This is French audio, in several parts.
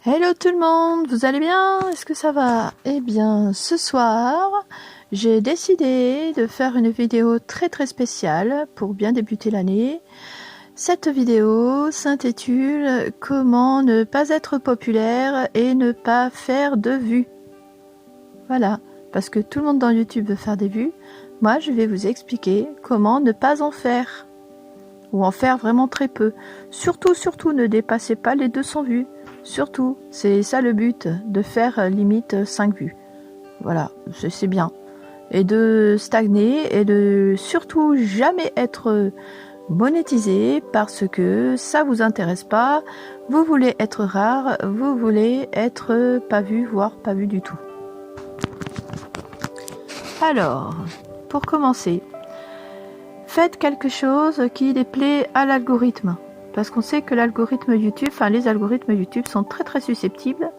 Hello tout le monde, vous allez bien? Est-ce que ça va? Eh bien, ce soir, j'ai décidé de faire une vidéo très spéciale pour bien débuter l'année. Cette vidéo s'intitule « Comment ne pas être populaire et ne pas faire de vues ». Voilà, parce que tout le monde dans YouTube veut faire des vues. Moi, je vais vous expliquer comment ne pas en faire. Ou en faire vraiment très peu. Surtout, ne dépassez pas les 200 vues. Surtout, c'est ça le but, de faire limite 5 vues. Voilà, c'est bien. Et de stagner et de surtout jamais être monétisé parce que ça vous intéresse pas. Vous voulez être rare, vous voulez être pas vu, voire pas vu du tout. Alors, pour commencer, faites quelque chose qui déplaît à l'algorithme. Parce qu'on sait que l'algorithme YouTube, les algorithmes YouTube sont très susceptibles.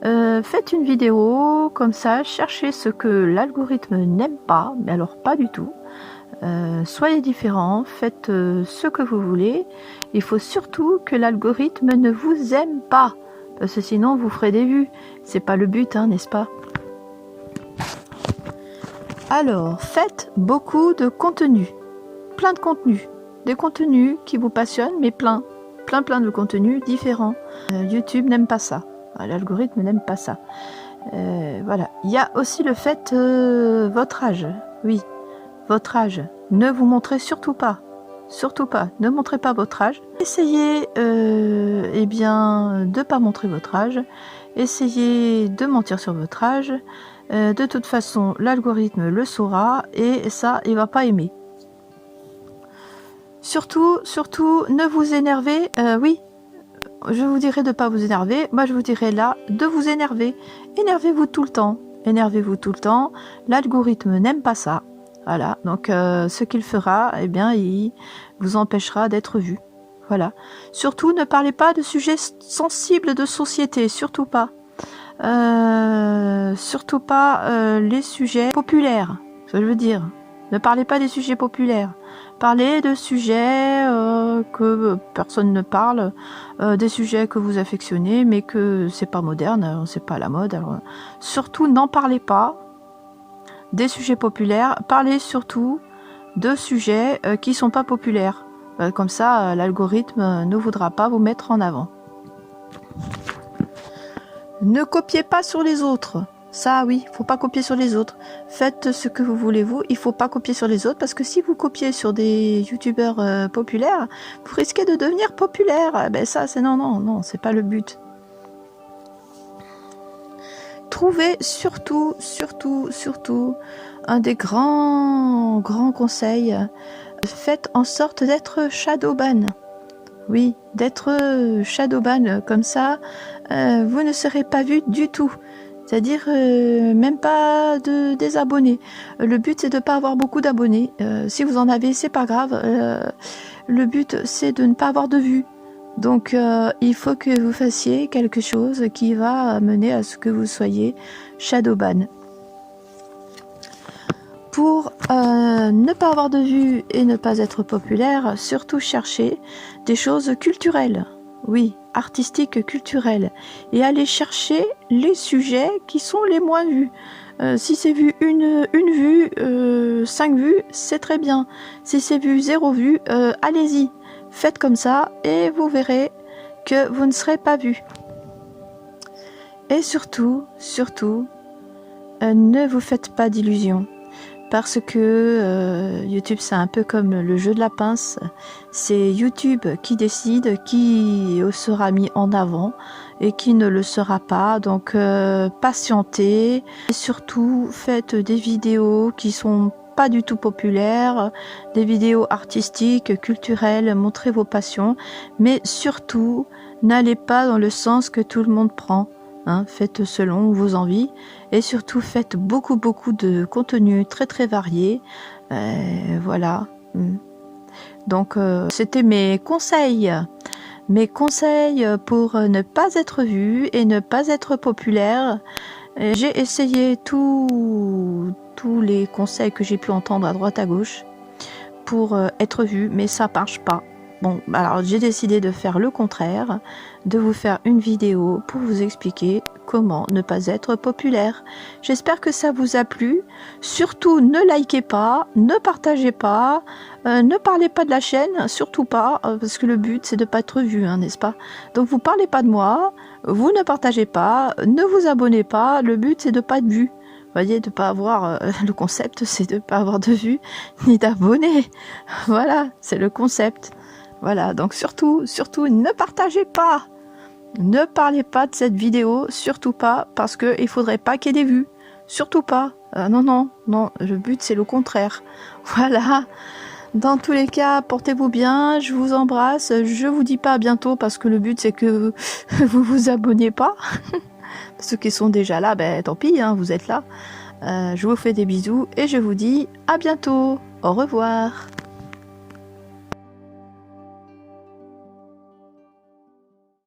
Faites une vidéo comme ça, cherchez ce que l'algorithme n'aime pas, mais alors pas du tout. Soyez différents, faites ce que vous voulez. Il faut surtout que l'algorithme ne vous aime pas, parce que sinon vous ferez des vues. C'est pas le but, n'est-ce pas? Alors, faites beaucoup de contenu. Plein de contenus, des contenus qui vous passionnent, mais plein de contenus différents. YouTube n'aime pas ça, l'algorithme n'aime pas ça. Voilà. Il y a aussi le fait votre âge. Oui, votre âge. Ne vous montrez surtout pas, ne montrez pas votre âge. Essayez de pas montrer votre âge. Essayez de mentir sur votre âge. De toute façon, l'algorithme le saura et ça, il va pas aimer. Surtout, ne vous énervez. Oui, je vous dirais de ne pas vous énerver. Moi, je vous dirais là de vous énerver. Énervez-vous tout le temps. Énervez-vous tout le temps. L'algorithme n'aime pas ça. Voilà. Donc, ce qu'il fera, il vous empêchera d'être vu. Voilà. Surtout, ne parlez pas de sujets sensibles de société. Surtout pas. Les sujets populaires. Ce que je veux dire. Ne parlez pas des sujets populaires. Parlez de sujets que personne ne parle, des sujets que vous affectionnez, mais que c'est pas moderne, c'est pas la mode. Alors, surtout, n'en parlez pas des sujets populaires. Parlez surtout de sujets qui sont pas populaires. Comme ça, l'algorithme ne voudra pas vous mettre en avant. Ne copiez pas sur les autres. Ça, oui, faut pas copier sur les autres. Faites ce que vous voulez, vous. Il faut pas copier sur les autres parce que si vous copiez sur des youtubeurs populaires, vous risquez de devenir populaire. Ça, c'est non, c'est pas le but. Trouvez surtout un des grands conseils. Faites en sorte d'être shadowban. Oui, d'être shadowban. Comme ça, vous ne serez pas vu du tout. C'est-à-dire même pas de désabonnés. Le but c'est de ne pas avoir beaucoup d'abonnés. Si vous en avez, c'est pas grave. Le but c'est de ne pas avoir de vues. Donc il faut que vous fassiez quelque chose qui va mener à ce que vous soyez shadowban. Pour ne pas avoir de vues et ne pas être populaire, surtout cherchez des choses culturelles. Oui, artistique, culturel, et aller chercher les sujets qui sont les moins vus. Si c'est vu une vue, 5 vues, c'est très bien. Si c'est vu 0 vue, allez-y, faites comme ça et vous verrez que vous ne serez pas vu. Et surtout, ne vous faites pas d'illusions. Parce que YouTube c'est un peu comme le jeu de la pince, c'est YouTube qui décide qui sera mis en avant et qui ne le sera pas, donc patientez et surtout faites des vidéos qui sont pas du tout populaires, des vidéos artistiques, culturelles, montrez vos passions, mais surtout n'allez pas dans le sens que tout le monde prend. Faites selon vos envies et surtout faites beaucoup de contenu très varié. Voilà. Donc c'était mes conseils pour ne pas être vu et ne pas être populaire. J'ai essayé tous les conseils que j'ai pu entendre à droite à gauche pour être vu, mais ça marche pas. Bon, alors j'ai décidé de faire le contraire, de vous faire une vidéo pour vous expliquer comment ne pas être populaire. J'espère que ça vous a plu. Surtout, ne likez pas, ne partagez pas, ne parlez pas de la chaîne, surtout pas, parce que le but c'est de pas être vu, hein, n'est-ce pas? Donc vous parlez pas de moi, vous ne partagez pas, ne vous abonnez pas, le but c'est de pas être vu. Vous voyez, de pas avoir, le concept c'est de pas avoir de vues ni d'abonnés. Voilà, c'est le concept. Voilà, donc surtout, ne partagez pas. Ne parlez pas de cette vidéo, surtout pas, parce qu'il faudrait pas qu'il y ait des vues. Surtout pas. Non, le but c'est le contraire. Voilà. Dans tous les cas, portez-vous bien, je vous embrasse. Je vous dis pas à bientôt, parce que le but c'est que vous vous abonnez pas. Ceux qui sont déjà là, ben tant pis, hein, vous êtes là. Je vous fais des bisous et je vous dis à bientôt. Au revoir.